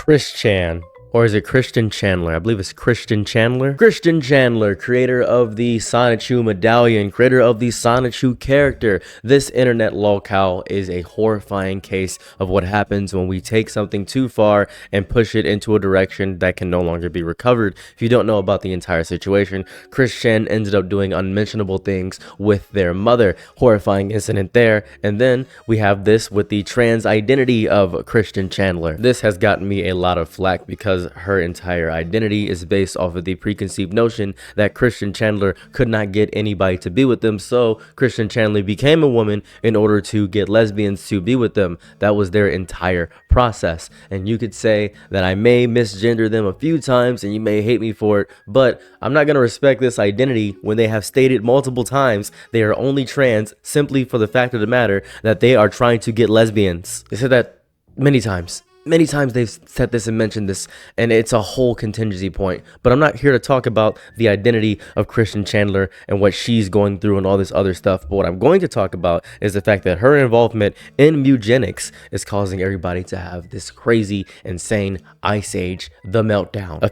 Chris Chan, or is it Christian Chandler? I believe it's Christian Chandler. Christian Chandler, creator of the Sonichu medallion, creator of the Sonichu character. This internet lolcow is a horrifying case of what happens when we take something too far and push it into a direction that can no longer be recovered. If you don't know about the entire situation, Chris Chan ended up doing unmentionable things with their mother. Horrifying incident there. And then we have this with the trans identity of Christian Chandler. This has gotten me a lot of flack because her entire identity is based off of the preconceived notion that Christian Chandler could not get anybody to be with them, so Christian Chandler became a woman in order to get lesbians to be with them. That was their entire process. And you could say that I may misgender them a few times and you may hate me for it, but I'm not going to respect this identity when they have stated multiple times they are only trans simply for the fact of the matter that they are trying to get lesbians. They said that many times. Many times they've said this and mentioned this, and it's a whole contingency point. But I'm not here to talk about the identity of Christian Chandler and what she's going through and all this other stuff. But what I'm going to talk about is the fact that her involvement in Mewgenics is causing everybody to have this crazy, insane Ice Age, the meltdown. A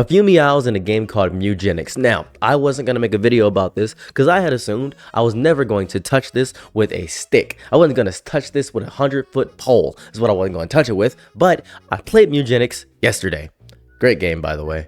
few meows in a game called Mewgenics. Now, I wasn't going to make a video about this because I had assumed I was never going to touch this with a stick. I wasn't going to touch this with a 100-foot pole is what I wasn't going to touch it with. But I played Mewgenics yesterday. Great game, by the way.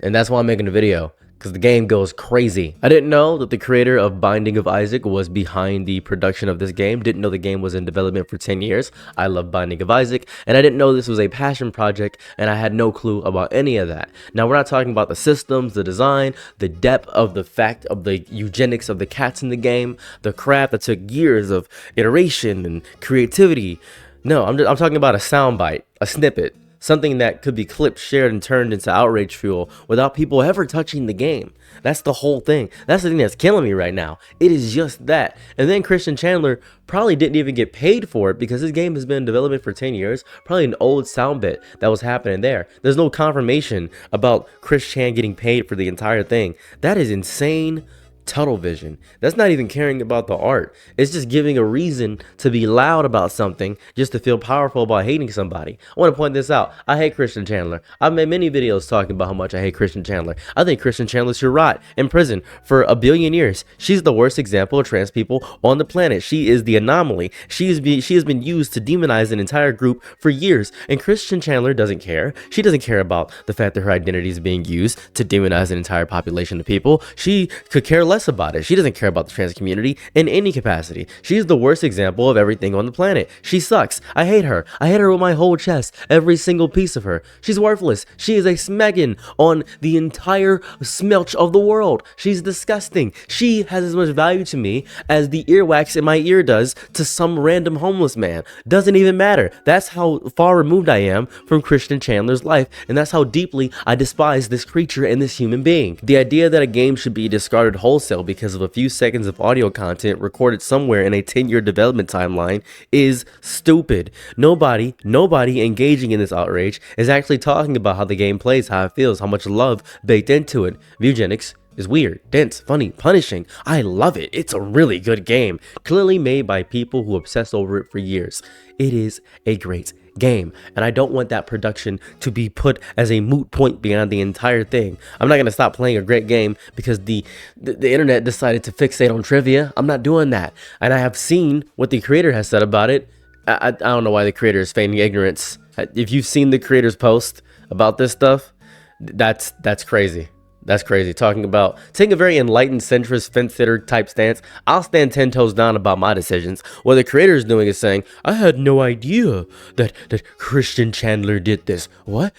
And that's why I'm making a video, because the game goes crazy. I didn't know that the creator of Binding of Isaac was behind the production of this game. Didn't know the game was in development for 10 years. I love Binding of Isaac, and I didn't know this was a passion project, and I had no clue about any of that. Now, we're not talking about the systems, the design, the depth of the fact of the eugenics of the cats in the game, the craft that took years of iteration and creativity. No, I'm talking about a soundbite, a snippet. Something that could be clipped, shared, and turned into outrage fuel without people ever touching the game. That's the whole thing. That's the thing that's killing me right now. It is just that. And then Christian Chandler probably didn't even get paid for it because this game has been in development for 10 years. Probably an old sound bit that was happening there. There's no confirmation about Chris Chan getting paid for the entire thing. That is insane. Tunnel vision. That's not even caring about the art. It's just giving a reason to be loud about something just to feel powerful about hating somebody. I want to point this out. I hate Christian Chandler. I've made many videos talking about how much I hate Christian Chandler. I think Christian Chandler should rot in prison for 1 billion years. She's the worst example of trans people on the planet. She is the anomaly. She has been used to demonize an entire group for years, and Christian Chandler doesn't care. She doesn't care about the fact that her identity is being used to demonize an entire population of people. She could care less about it. She doesn't care about the trans community in any capacity. She's the worst example of everything on the planet. She sucks. I hate her. I hate her with my whole chest. Every single piece of her. She's worthless. She is a smegma on the entire smelch of the world. She's disgusting. She has as much value to me as the earwax in my ear does to some random homeless man. Doesn't even matter. That's how far removed I am from Christian Chandler's life, and that's how deeply I despise this creature and this human being. The idea that a game should be discarded wholesale because of a few seconds of audio content recorded somewhere in a 10-year development timeline is stupid. Nobody engaging in this outrage is actually talking about how the game plays, how it feels, how much love baked into it. Mewgenics is weird, dense, funny, punishing. I love it. It's a really good game, clearly made by people who obsess over it for years. It is a great game, and I don't want that production to be put as a moot point beyond the entire thing. I'm not going to stop playing a great game because the internet decided to fixate on trivia. I'm not doing that, and I have seen what the creator has said about it. I don't know why the creator is feigning ignorance. If you've seen the creator's post about this stuff, that's crazy. That's crazy. Talking about taking a very enlightened, centrist, fence-sitter type stance. I'll stand 10 toes down about my decisions. What the creator is doing is saying, I had no idea that Christian Chandler did this. What?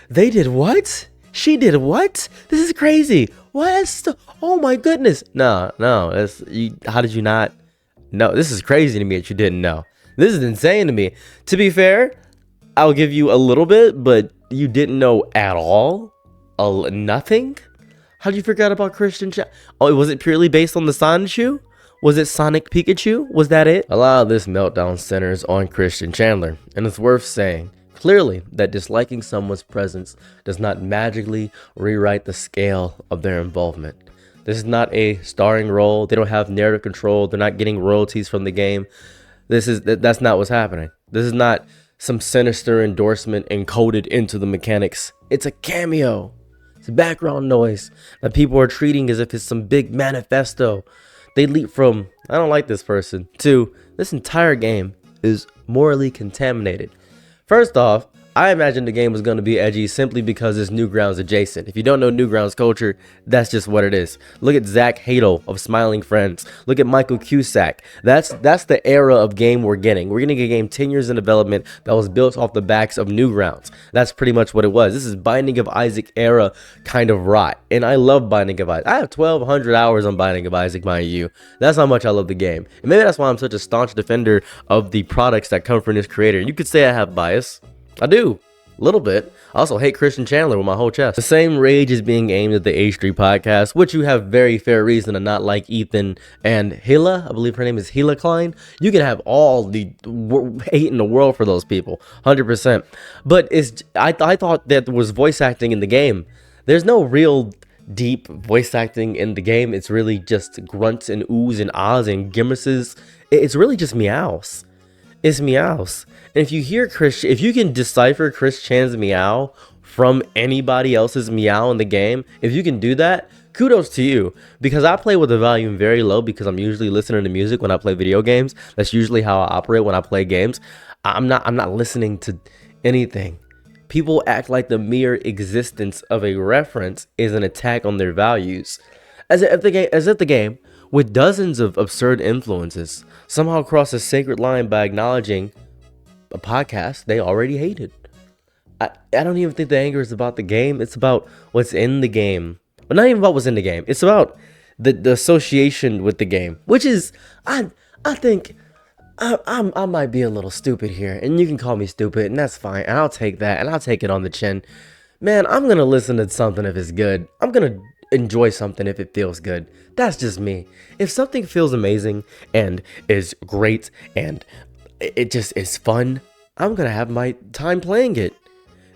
They did what? She did what? This is crazy. What? Oh my goodness. No. How did you not know? This is crazy to me that you didn't know. This is insane to me. To be fair, I'll give you a little bit, but you didn't know at all? Nothing? How did you forget about Christian Chandler? Oh, was it purely based on the Sonichu? Was it Sonic Pikachu? Was that it? A lot of this meltdown centers on Christian Chandler, and it's worth saying clearly that disliking someone's presence does not magically rewrite the scale of their involvement. This is not a starring role. They don't have narrative control. They're not getting royalties from the game. That's not what's happening. This is not some sinister endorsement encoded into the mechanics. It's a cameo. It's background noise that people are treating as if it's some big manifesto. They leap from, I don't like this person, to this entire game is morally contaminated. First off, I imagined the game was going to be edgy simply because it's Newgrounds adjacent. If you don't know Newgrounds culture, that's just what it is. Look at Zach Hadel of Smiling Friends. Look at Michael Cusack. That's the era of game we're getting. We're getting a game 10 years in development that was built off the backs of Newgrounds. That's pretty much what it was. This is Binding of Isaac era kind of rot. And I love Binding of Isaac. I have 1,200 hours on Binding of Isaac, mind you. That's how much I love the game. And maybe that's why I'm such a staunch defender of the products that come from this creator. You could say I have bias. I do. A little bit. I also hate Christian Chandler with my whole chest. The same rage is being aimed at the H3 podcast, which you have very fair reason to not like Ethan and Hila. I believe her name is Hila Klein. You can have all the hate in the world for those people. 100%. But I thought that there was voice acting in the game. There's no real deep voice acting in the game. It's really just grunts and oohs and ahs and grimaces. It's really just meows. It's meows. And if you can decipher Chris Chan's meow from anybody else's meow in the game, if you can do that, kudos to you. Because I play with the volume very low because I'm usually listening to music when I play video games. That's usually how I operate when I play games. I'm not listening to anything. People act like the mere existence of a reference is an attack on their values. As if the game, with dozens of absurd influences, somehow crossed a sacred line by acknowledging a podcast they already hated. I don't even think the anger is about the game. It's about what's in the game. But not even about what's in the game. It's about the association with the game. Which is, I think, I might be a little stupid here. And you can call me stupid, and that's fine. And I'll take that, and I'll take it on the chin. Man, I'm going to listen to something if it's good. I'm going to enjoy something if it feels good. That's just me. If something feels amazing and is great and it just is fun, I'm gonna have my time playing it.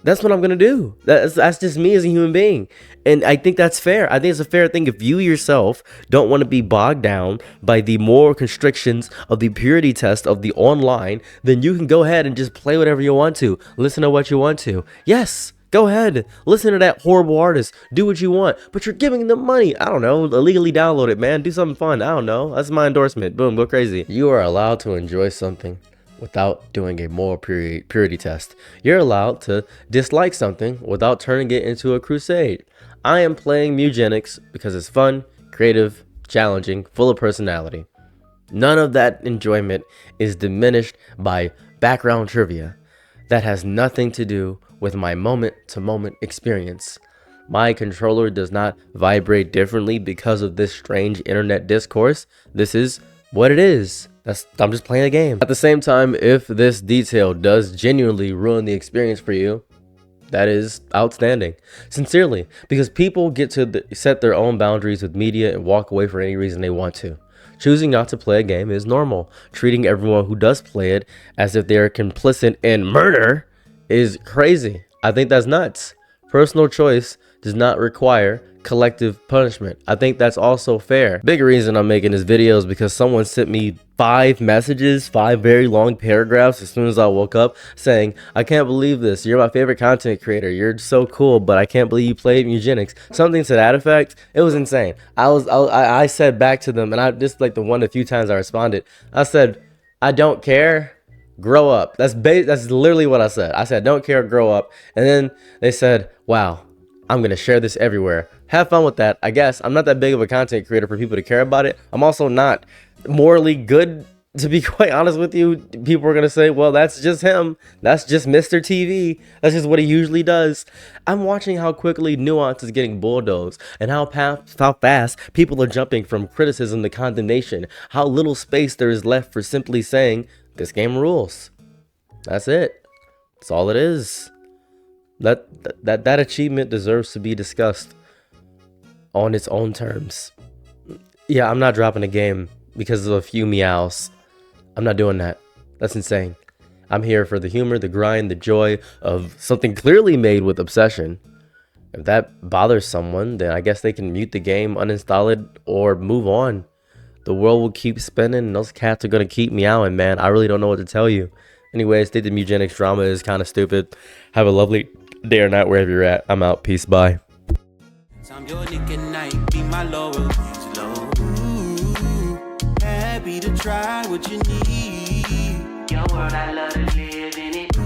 That's what I'm gonna do. That's just me as a human being. And I think that's fair. I think it's a fair thing if you yourself don't want to be bogged down by the moral constrictions of the purity test of the online, then you can go ahead and just play whatever you want to. Listen to what you want to. Yes. Go ahead, listen to that horrible artist, do what you want, but you're giving them money. I don't know, illegally download it, man, do something fun. I don't know, that's my endorsement. Boom, go crazy. You are allowed to enjoy something without doing a moral purity test. You're allowed to dislike something without turning it into a crusade. I am playing Mewgenics because it's fun, creative, challenging, full of personality. None of that enjoyment is diminished by background trivia. That has nothing to do with my moment-to-moment experience. My controller does not vibrate differently because of this strange internet discourse. This is what it is. I'm just playing a game. At the same time, if this detail does genuinely ruin the experience for you, that is outstanding. Sincerely, because people get to set their own boundaries with media and walk away for any reason they want to. Choosing not to play a game is normal. Treating everyone who does play it as if they are complicit in murder is crazy. I think that's nuts. Personal choice does not require collective punishment. I think that's also fair. Big reason I'm making this video is because someone sent me 5 messages, 5 very long paragraphs as soon as I woke up saying, I can't believe this. You're my favorite content creator. You're so cool, but I can't believe you played Mugenics. Something to that effect. It was insane. I said back to them, and I just like the few times I responded, I said, I don't care. Grow up. That's literally what I said. I said, don't care, grow up. And then they said, wow, I'm going to share this everywhere. Have fun with that. I guess I'm not that big of a content creator for people to care about it. I'm also not morally good, to be quite honest with you. People are going to say, well, that's just him. That's just Mr. TV. That's just what he usually does. I'm watching how quickly nuance is getting bulldozed and how fast people are jumping from criticism to condemnation. How little space there is left for simply saying, this game rules. That's it. That's all it is. That achievement deserves to be discussed on its own terms. Yeah, I'm not dropping a game because of a few meows. I'm not doing that. That's insane. I'm here for the humor, the grind, the joy of something clearly made with obsession. If that bothers someone, then I guess they can mute the game, uninstall it, or move on. The world will keep spinning and those cats are going to keep meowing, man. I really don't know what to tell you. Anyways, think the Mugenics drama is kind of stupid. Have a lovely day or night wherever you're at. I'm out. Peace. Bye. I'm your nigga night, be my lower happy to try what you need. Your world, I love to live in it.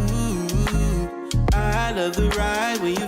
I love the ride when you